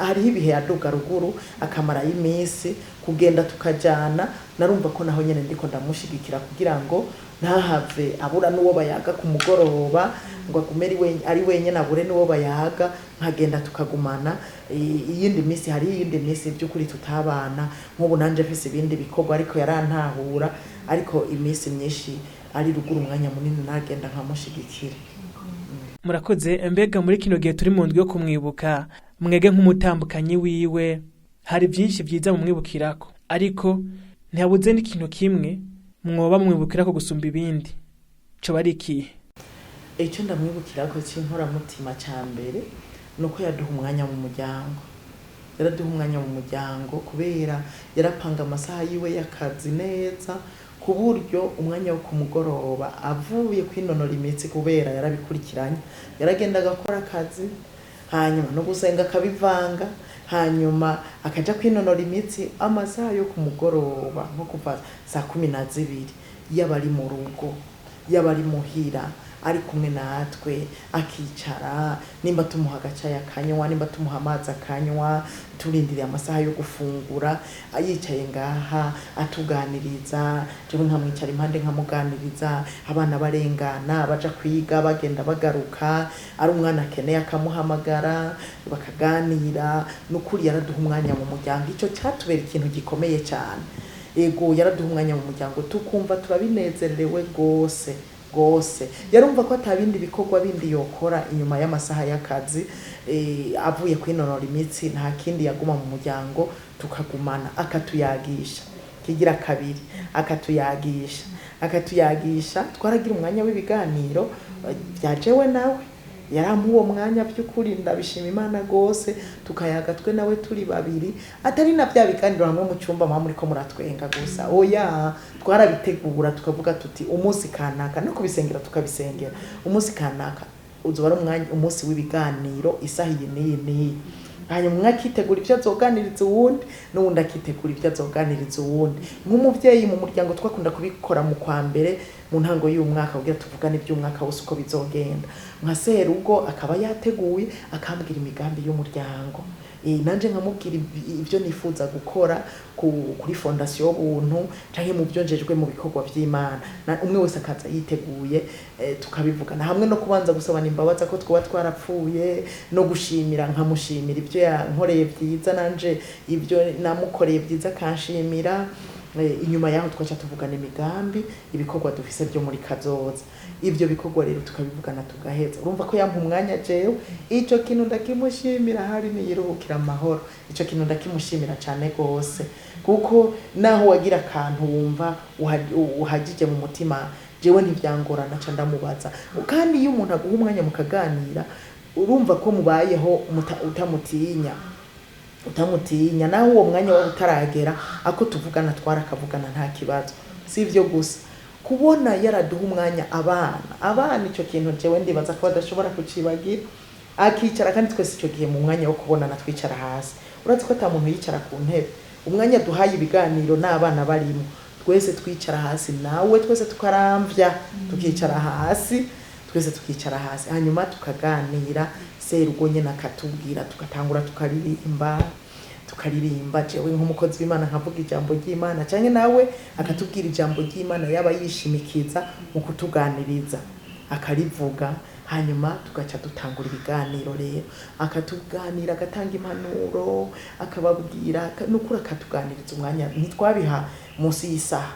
hari ibihe yaduga ruguru akamara y'imisi kugenda tukajana narumva ko naho nyene ndiko ndamushigikira kugira ngo ntahave abura nuwo bayaga ku mugoroba ngo akumeri ari wenyene abure nuwo bayaga nkagenda tukagumana iyindi misi hari iyindi misi by'ukuri tutabana nk'ubu nanje mfise ibindi bikorwa ariko yarantahura ariko imisi myinshi ari ruguru umwanya munini nagenda nkamushigikira murakoze mbega muri kino gihe turi mu ndwi yo kumwibuka mwege nk'umutambukanyi wiwe hari byinshi byiza mu mwibukirako ariko ntihabuze n'ikintu kimwe mwoba mwibukirako gusumba ibindi cyo bari ikihe icyo ndamwibukirako cy'inkora mutima cya mbere nuko yaduha umwanya mu muryango yaraduha umwanya mu muryango kubera yarapanga amasaha yiwe y'akazi neza ku buryo umwanya wo kumugoroba avuye kwinonora imitsi kubera yarabikurikiranye yaragenda agakora akazi hanyuma no gusenga akabivanga hanyuma akaja kwinonora imitsi amasaha yo kumugoroba nko kuva saa 12 yabari mu rugo yabari muhira ari kumwe natwe akicara nimba tumuha agacayi akanywa nimba tumuha amazi akanywa turindiriye amasaha yo gufungura ayicaye ngaha atuganiriza jewe nkamwicara impande nkamuganiriza abana barengana baja kwiga bagenda bagaruka ari umwana akeneye akamuhamagara bakaganira n'ukuri yaraduha umwanya mu muryango ico cyatubera ikintu gikomeye cyane ego yaraduha umwanya mu muryango tukumva turabinezerewe gose yarumva ko atabindi bikorwa bindi yokora inyuma y'amasaha y'akazi avuye kwinonora imitsi nta kindi yaguma mu muryango tukagumana akatuyagisha kigira kabiri akatuyagisha twaragira umwanya w'ibiganiro byajewe nawe yaramu uwo mwanya by'ukuri ndabishima Imana gose tukayaga twe nawe turi babiri atari na bya biganiro hamwe mu cyumba muri ko muratwenga gusa oya twarabitegura tukavuga tuti umunsi kanaka no kubisengera tukabisengera umunsi kanaka uzoba ari umwanya umunsi w'ibiganiro isaha iyi hanyuma mwakitegura ibyo azoganiriza uwundi n'uwundi akitegura ibyo azoganiriza uwundi nk'umuvyeyi mu muryango twakunda kubikora mu kwa mbere mu ntango y'umwaka kugira tuvugane iby'umwaka wose uko bizogenda nka serugo akaba yateguye akambwira imigambi y'umuryango nanje nkamubwira ibyo nifuza gukora kuri fondation y'ubuntu canke mu byo njejwe mu bikorwa by'Imana umwe wese akaza yiteguye tukabivugana hamwe no kubanza gusabana imbabaza ko twoba twarapfuye no gushimira nkamushimira ibyo yankoreye byiza nanje ibyo namukoreye byiza kanshimira inyuma yaho twacha tuvugana imigambi ibikorwa dufise byo muri kazoza ibyo bikorwa rero tukabivugana tugaheza urumva ko yampa umwanya jewe ico kintu ndakimushimira hari niyiruhukira amahoro ico kintu ndakimushimira cyane gose kuko naho wagira kantu wumva uhagije mu mutima jewe ntivyangorana ca ndamubaza kandi iyo umuntu aguha umwanya mukaganira urumva ko mubayeho utamutinya naho uwo mwanya wa utaragera ako tuvugana twarakavugana nta kibazo sivyo gusa kubona yaraduha umwanya abana ico kintu jewe ndibaza ko badashobora kucibagira akicara kandi twese ico gihe mu mwanya wo kubona natwicara hasi urazi ko ata muntu yicara ku ntebe umwanya duhaye ibiganiro n'abana barimo twese twicara hasi nawe twese tukaramvya tukicara hasi twese tukicara hasi hanyuma tukaganira serugo nyene akatubwira tugatangura tukaririmba jewe nk'umukozi w'Imana nkavuga ijambo ry'Imana canke nawe akatubwira ijambo ry'Imana yaba yishimikiza mu kutuganiriza akarivuga hanyuma tugaca dutangura ibiganiro rero akatuganira agatanga impanuro akababwira n'ukuri akatuganiriza umwanya ntitwabiha munsi y'isaha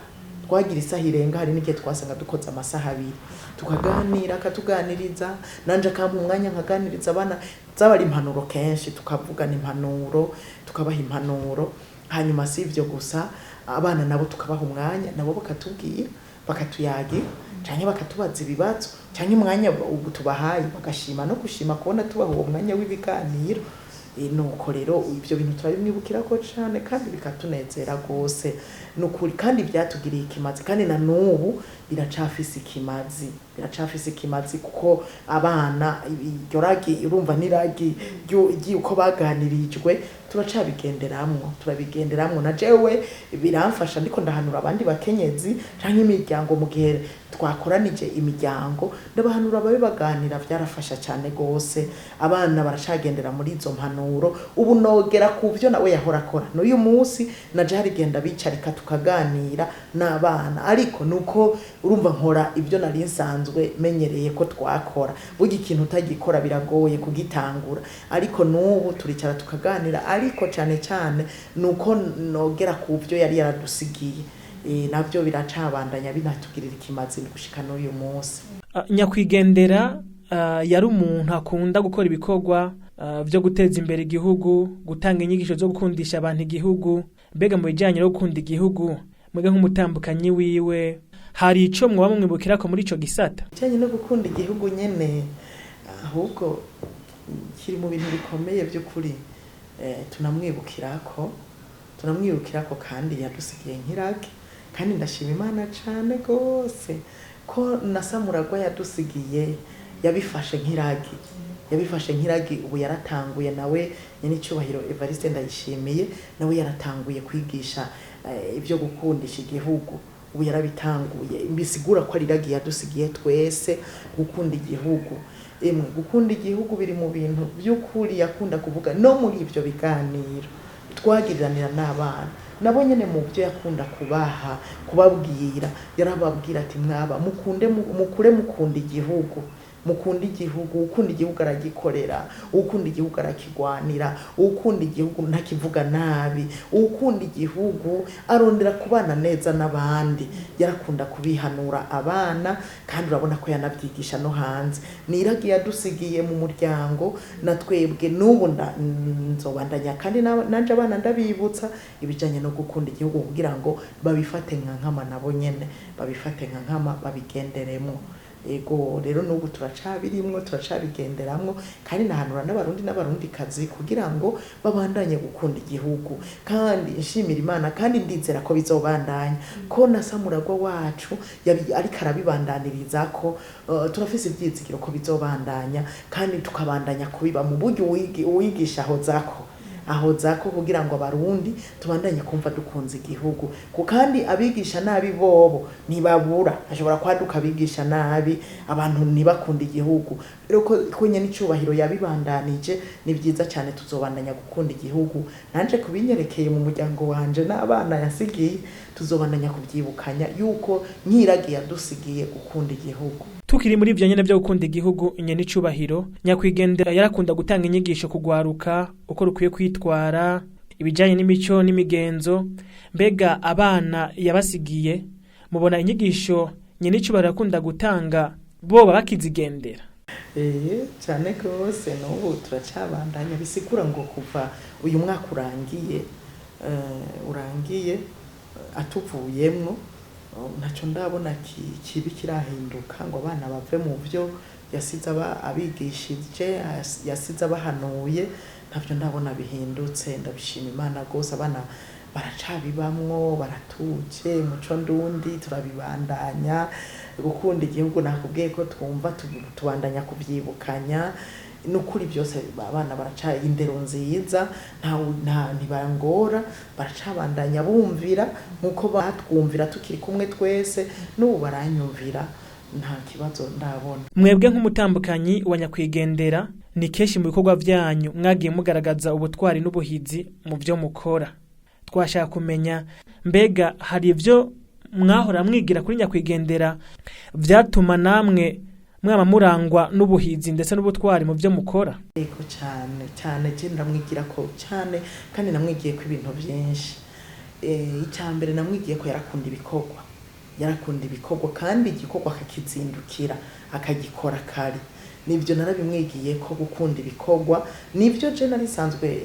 twagira isaha irenga hari n'igihe twasanga dukoze amasaha abiri tukaganira akatuganiriza nanje akampa umwanya nkaganiriza abana zabari impanuro kenshi tukavugana impanuro tukabaha impanuro hanyuma si ivyo gusa abana nabo tukabaha umwanya nabo bakatubwira bakatuyagira canke bakatubaza ibibazo canke umwanya tubahaye bagashima no gushima kubona tubaha uwo mwanya w'ibiganiro nuko rero ibyo bintu turabimwibukira ko cyane kandi bikatunezera gose nukuri kandi byatugiriye ikimazi kandi na nubu biracafise ikimazi kuko abana iryo ragi urumva n'iragi uko baganirijwe turabigenderamwo na jewe biramfasha ndiko ndahanura abandi bakenyezi canke imiryango mu gihe twakoranije imiryango ndabahanura babe baganira byarafasha cyane gose abana baracagendera muri izo mpanuro ubu nogera kuvyo nawe yahora akora n'uyu munsi naje hari genda bicarika tukaganira n'abana ariko nuko urumva nkora ibyo nari nsanzwe menyereye ko twakora burya ikintu utagikora biragoye kugitangura ariko nubu turicara tukaganira ariko cyane nuko nogera kuvyo yari yaradusigiye nabyo biracabandanya binatugirira ikimazi gushika n'uyu munsi nyakwigendera yari umuntu akunda gukora ibikorwa byo guteza imbere igihugu gutanga inyigisho zo gukundisha abantu igihugu mbega mu bijyanye no gukunda igihugu mwega nk'umutambukanyi wiwe hari ico mwaba mwibukira ko muri ico gisata cyane no gukunda igihugu nyene ahubwo kiri mu bintu bikomeye by'ukuri tunamwibukirako kandi yadusigiye nk'iragi kandi ndashima Imana cyane gose ko nasamuragwa yadusigiye yabifashe nk'iragi ubu yaratanguye nawe nyenicubahiro Evariste ndayishimiye nawe yaratanguye kwigisha ibyo gukundisha igihugu ubu yarabitanguye bisigura ko ari iragi yadusigiye twese gukunda igihugu biri mu bintu by'ukuri yakunda kuvuga no muri ibyo biganiro twagiriranira n'abana nabo nyene mu byo yakunda kubabwira yarababwira ati mwaba mukure mukunda igihugu ukunda igihugu aragikorera ukunda igihugu arakigwanira ukunda igihugu ntakivuga nabi ukunda igihugu arondera kubana neza n'abandi yarakunda kubihanura abana kandi urabona ko yanabyigisha no hanze n'iragi yadusigiye mu muryango na twebwe n'ubu nzobandanya kandi nanje abana ndabibutsa ibijanye no gukunda igihugu kugira ngo babifate nka nkama nabo nyene babifate nka nkama babigenderemo ego rero n'ubu turacabigenderamwo kandi nahanura n'abarundi kazi kugira ngo babandanye gukunda igihugu kandi nshimira Imana kandi ndizera ko bizobandanya ko nasamuragwa wacu ariko arabibandaniriza ko turafise ibyizigiro ko bizobandanya kandi tukabandanya kubiba mu buryo uwigisha aho zako aho zako kugira ngo abarundi tubandanye kumva dukunze igihugu kandi abigisha nabi bobo ntibabura ashobora kwaduka abigisha nabi abantu ntibakunda igihugu rero ko nyenicubahiro yabibandanije ni byiza cyane tuzobandanya gukunda igihugu nanje kubinyerekeye mu muryango wanje n'abana yasigiye tuzobandanya kubyibukanya yuko nk'iragi yadusigiye gukunda igihugu. Tukiri muri ivyo nyene byo gukunda igihugu nyenicubahiro nyakwigendera yarakunda gutanga inyigisho kugwaruka uko rukwiye kwitwara ibijanye n'imico n'imigenzo. Mbega abana yabasigiye mubona inyigisho nyenicubahiro yakunda gutanga boba bakizigendera? Cyane gose n'ubu turacabandanya bisigura ngo kuva uyu mwaka urangiye atuvuyemwo ntacyo ndabona kibi kirahinduka ngo abana bave mu byo yasize abigishije yasize abahanuye ntavyo ndabona bihindutse. Ndabishima Imana gose abana baracabibamwo baratuje muco ndundi turabibandanya gukunda igihugu nakubwiye ko twumva tubandanya kuvyibukanya nukuri byose abana baracaye indero nziza ntibangora baracabandanya bumvira nkuko batwumvira tukiri kumwe twese n'ubu baranyumvira nta kibazo ndabona. Mwebwe nk'umutambukanyi wa nyakwigendera ni keshi mu bikorwa byanyu mwagiye mugaragaza ubutwari n'ubuhizi mu byo mukora. Twashaka kumenya mbega hari ivyo mwahora mwigira kuri nyakwigendera vyatuma namwe mwaba murangwa n'ubuhizi ndetse n'ubutwari mu byo mukora? Eko cyane je ndamwigira ko cyane kandi namwigiye ku ibintu byinshi. Icyambere namwigiye ko yarakunda ibikorwa kandi igikorwa akakizindukira akagikora kare. Nibyo narabimwigiye ko gukunda ibikorwa nibyo je narisanzwe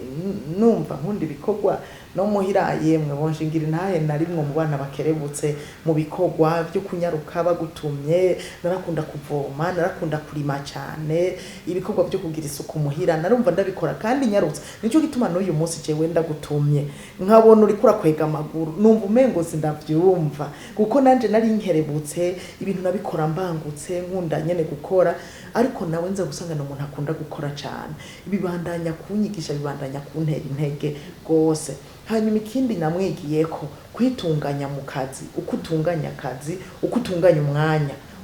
numva nkunda ibikorwa no muhiraye mwe bonshingira ntahe narimwe mu bana bakerebutse mu bikorwa byo kunyaruka bagutumye. Narakunda kuvoma, narakunda kurima cyane, ibikorwa byo kugira isuku muhira narumva ndabikora kandi nyarutse. Nico gituma n'uyu munsi je wenda gutumye nkabona uri kwega amaguru numva umengo sindavyumva kuko nanje nari nkerebutse ibintu nabikora mbangutse nkunda nyene gukora ariko nawe nza gusanga n'umuntu akunda gukora cyane. Ibibandanya kunyigisha bibandanya kuntera intege gose. Hanyuma ikindi namwigiye ko kwitunganya mu kazi, uko utunganya akazi, uko utunganya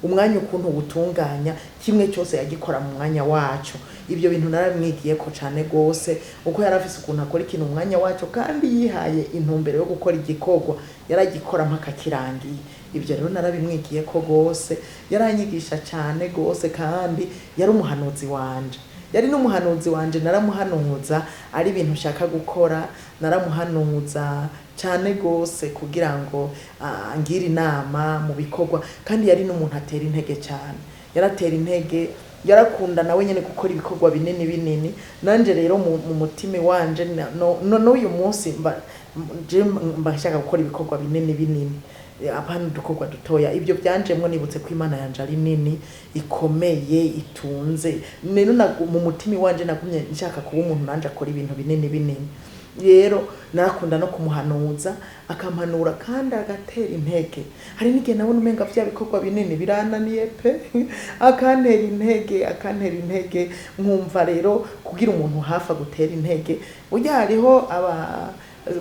umwanya ukuntu ubutunganya kimwe cyose yagikora mu mwanya wacu. Ibyo bintu naramwigiye ko cyane gose uko yarafise ukuntu akora ikintu umwanya wacu kandi yihaye intumbero yo gukora igikorwa yaragikora mpaka kirangiye. Ibyo rero narabimwigiye ko gose yaranyigisha cyane gose kandi yari umuhanuzi wanje. Yari n'umuhanuzi wanje naramuhanuza ari ibintu ushaka gukora naramuhanuza cyane gose kugira ngo ngire inama mu bikorwa kandi yari n'umuntu atera intege cyane. Yaratera intege yarakunda nawe nyene gukora ibikorwa binini nanje rero mu mutima wanje n'uyu munsi mbashaka gukora ibikorwa binini apana dukorwa dutoya. Ibyo byanjemwe nibutse ko Imana yanje ari nini ikomeye itunze neno mu mutima wanje nagumye nshaka kuba umuntu nanje akora ibintu binini. Rero narakunda no kumuhanuza akampanura kandi agatera intege. Hari n'igihe nabona umenga vya bikorwa binini birananiye pe akantera intege nkumva rero kugira umuntu hafa gutera intege burya hariho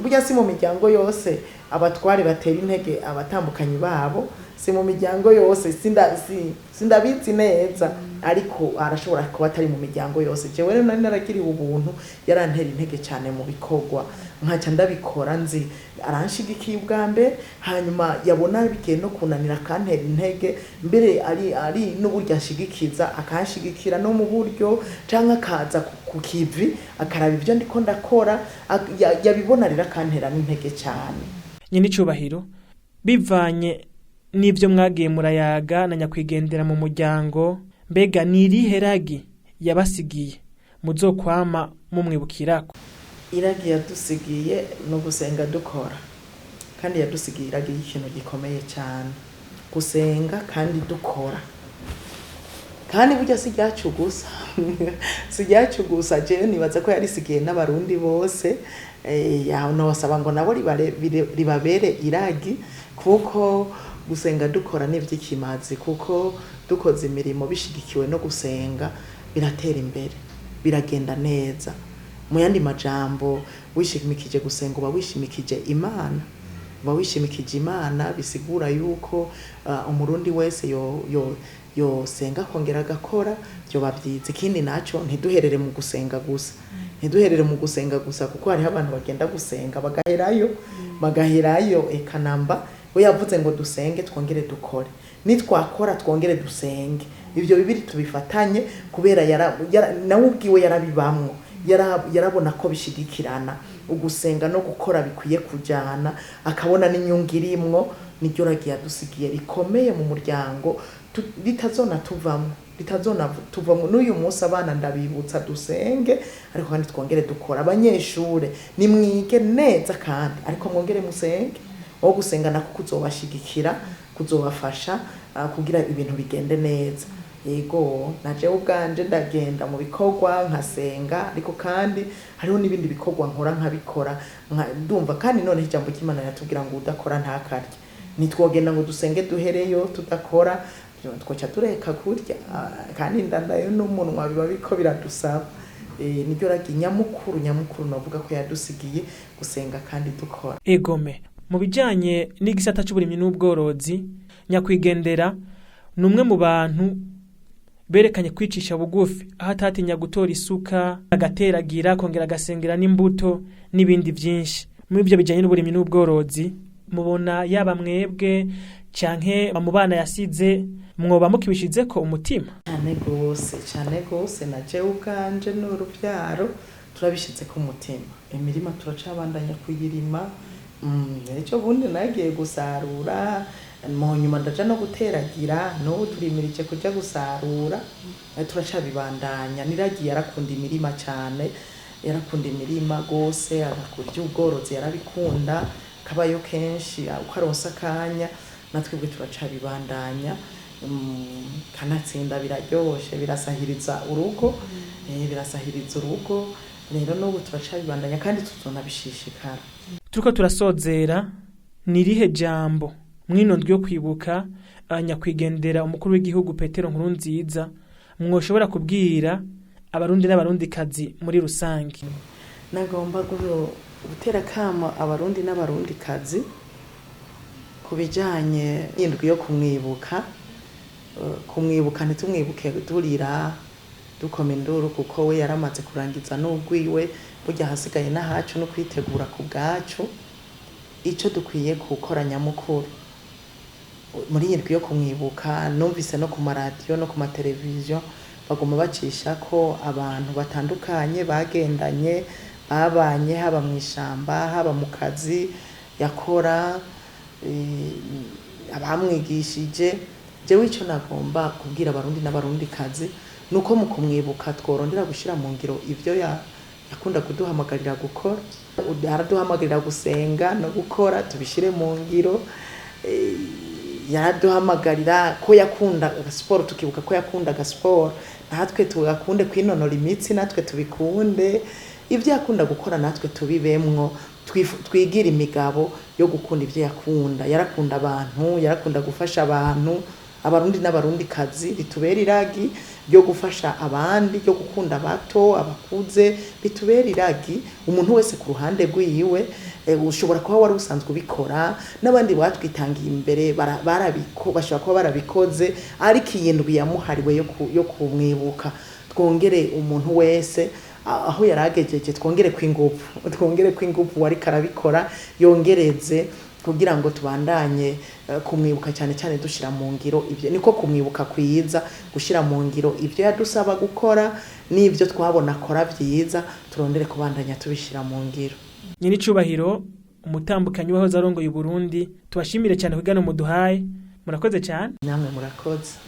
burya si mu miryango yose abatware batera intege abatambukanyi babo, si mu miryango yose sindabizi neza ariko arashobora kuba atari mu miryango yose. Jewe rero nari naragiriwe ubuntu yarantera intege cyane mu bikorwa nkaca ndabikora nzi aranshigikiye ubwa mbere hanyuma yabona bigiye no kunanira akantera intege mbere ari n'uburyo ashigikiza akanshigikira no mu buryo canke akaza ku kivi akaraba ibyo ndiko ndakora yabibona rero akantera n'intege cyane. Nyenicubahiro bivanye n'ibyo mwagiye murayaga na nyakwigendera mu muryango mbega nirihe ragi yabasigiye muzokwama mumwibukirako? Iragi yadusigiye no gusenga dukora kandi yadusigiye iragi y'ikintu gikomeye cyane gusenga kandi dukora kandi burya si ryacu gusa jewe nibaza ko yarisigiye n'abarundi bose nosaba ngo nabo ribabere iragi kuko gusenga dukora n'ivy'ikimazi kuko dukoze imirimo bishigikiwe no gusenga biratera imbere biragenda neza. mu yandi majambo wishimikije gusenga uba wishimikije Imana, uba wishimikije Imana, bisigura yuko umurundi wese yo senga kongera agakora byo bavyize. Ikindi naco ntiduherere mu gusenga gusa kuko hari abantu bagenda gusenga bagaherayo ekanamba we yavuze ngo dusenge twongere dukore, nitwakora twongere dusenge. Ibyo bibiri tubifatanye kubera nawe ubwiwe yarabibamwo, yarabona ko bishigikirana, ugusenga no gukora bikwiye kujana, akabona n'inyungu irimwo. Niryo ragi yadusigiye rikomeye mu muryango litazona tuvamwo. N'uyu munsi abana ndabibutsa dusenge, ariko kandi twongere dukora. Abanyeshure nimwige neza kandi ariko mwongere musenge. Wo gusenga nako kuzobashigikira, kuzobafasha kugira ibintu bigende neza. Yego naje ubwanje ndagenda mu bikorwa nkasenga, ariko kandi hariho n'ibindi bikorwa nkora nkabikora ndumva. Kandi none ijambo ry'Imana yatubwira ngo udakora ntakarye. Nitwogenda ngo dusenge duhereyo tudakora, twoca tureka kurya, kandi ndandayo n'umunwa biba biko biradusaba. Niryo ragi nyamukuru novuga ko yadusigiye, gusenga kandi dukora. Egome mu bijanye n'igisata c'uburimyi n'ubworozi, nyakwigendera numwe mu bantu berekanye kwicisha bugufi, aho atatinya gutora isuka agateragira, kongera agasengera n'imbuto n'ibindi vyinshi. Muri ivyo bijanye n'uburimyi n'ubworozi, mubona yaba mwebwe canke mu bana yasize mwoba mukibishizeko umutima? Cane gose naje ubwanje n'uruvyaro turabishize ku mutima. Imirima turacabandanya kuyirima. Ejo bundi nagiye gusarura, mu nyuma ndaja no guteragira, no turimirije kuja gusarura. Turacabibandanya. Niragi yarakunda imirima cane, yarakunda imirima gose, arakurya ubworozi yarabikunda, kabayo kenshi ukaronsa akanya. Natwebwe turacabibandanya. Kanatsinda biraryoshe, birasahiriza urugo, rero n'ubu turacabibandanya kandi tuzonabishishikara. Turiko turasozera, nirihe jambo mwino ndwi yo kwibuka nyakwigendera umukuru w'igihugu Petero Nkurunziza mwoshobora kubwira abarundi n'abarundikazi muri rusangi? Nagomba gutera kama abarundi n'abarundikazi kubijanye n'indwi yo kumwibuka. Ntitumwibuke durira dukoma induru, kuko we yaramaze kurangiza n'ubwiwe, burya hasigaye n'ahacu no kwitegura ku bwacu. Ico dukwiye gukora nyamukuru muri iyi ndwi yo kumwibuka, numvise no ku maradiyo no ku mateleviziyo bagoma bacisha ko abantu batandukanye bagendanye, babanye, haba mu ishamba, haba mu kazi yakora, abamwigishije. Jewe ico nagomba kubwira abarundi n'abarundikazi nuko mu kumwibuka tworondera gushira mu ngiro ivyo yakunda kuduhamagarira gukora. Yaraduhamagarira gusenga no gukora tubishire mu ngiro. Yaraduhamagarira ko yakunda sport, tukibuka ko yakunda sport, natwe tugakunde kwinonora imitsi, natwe tubikunde. Ivyo yakunda gukora natwe tubibemwo, twigira imigabo yo gukunda ivyo yakunda. Yarakunda abantu, yarakunda gufasha abantu. Abarundi n'abarundikazi ritubera iragi ryo gufasha abandi, ryo gukunda abato, abakuze, bitubera iragi. Umuntu wese ku ruhande rwiwe, ushobora kuba wari usanzwe ubikora, n'abandi batwitangiye imbere bashobora kuba barabikoze, ariko iyi ndwi yahariwe yo kumwibuka. Twongere umuntu wese aho yaragejeje, twongere kw'ingufu wari karabikora, yongereze kugira ngo tubandanye kumwibuka cyane cyane dushira mu ngiro. Ivyo niko kumwibuka kwiza, gushira mu ngiro ivyo yadusaba gukora n'ivyo twabona akora vyiza, turondere kubandanya tubishira mu ngiro. Nyenicubahiro, umutambukanyi wahoze arongoye Burundi, tubashimire cyane kugana muduhaye. Murakoze cyane. Namwe murakoze.